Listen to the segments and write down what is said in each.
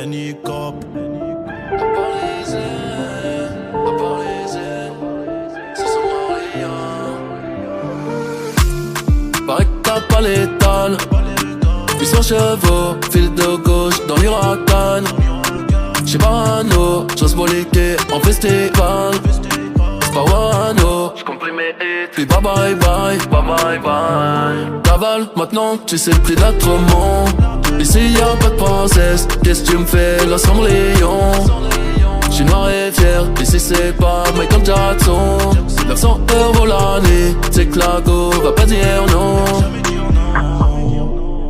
Henny Cop. Paraît que t'as pas l'étale. 800 chevaux, fil de gauche dans l'Huracan. J'suis parano, j'ose boliquer en festival. C'est pas Wano, j'comprime mes hits. Puis bye bye bye, bye bye bye. Cavale, maintenant tu sais le prix d'être mon. Ici y'a pas de princesse, qu'est-ce que tu me fais là sans Léon? J'suis noir et fier, ici c'est pas Michael Jackson. 900 € l'année, c'est que la go va pas dire non.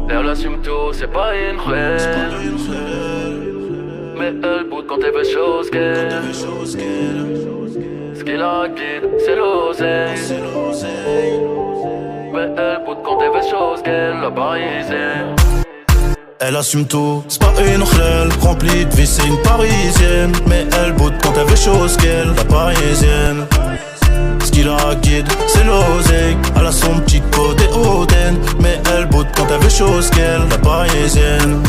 Elle assume tout, c'est pas une reine. Mais elle boude quand elle veut chose qu'elle. Ce qui la guide, c'est l'oseille. Mais elle boude quand elle veut chose qu'elle, la parisienne. Elle assume tout, c'est pas une rêle. Remplie de vie, c'est une parisienne. Mais elle boude quand elle veut chose qu'elle, la parisienne. Ce qui la guide, c'est l'oseille. Elle a son petit côté hautaine. Mais elle boude quand elle veut chose qu'elle, la parisienne.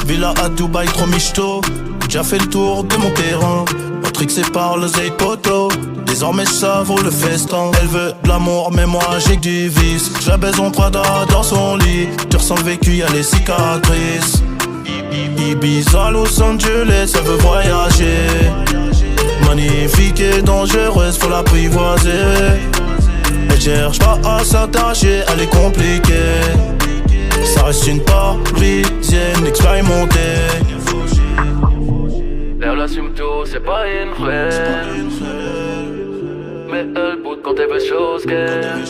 Villa à Dubaï, trop michto. Déjà fait le tour de mon terrain. Mon truc c'est par le zay poteau. Désormais ça vaut le festin. Elle veut de l'amour mais moi j'ai que du vice. Je la baise en Prada dans son lit. Tu ressens le vécu, y'a les cicatrices. Ibiza, Los Angeles, elle veut voyager. Magnifique et dangereuse, faut l'apprivoiser. Elle cherche pas à s'attacher, elle est compliquée. Ça reste une parisienne expérimentée. Elle assume tout, c'est pas une reine. Mais elle boude quand elle veut chose qu'elle.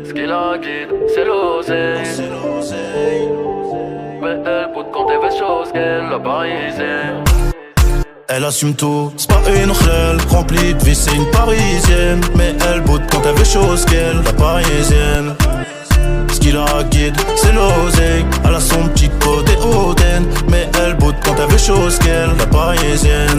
Ce qui la guide, c'est l'oseille. Mais elle boude quand elle veut chose qu'elle, la parisienne. Elle assume tout, c'est pas une rêle. Remplie de vie, c'est une parisienne. Mais elle boude quand elle veut chose qu'elle, la parisienne. Ce qui la guide, c'est l'oseille. Elle a son petit côté hautaine. Mais elle boude quand elle veut chose qu'elle, la parisienne.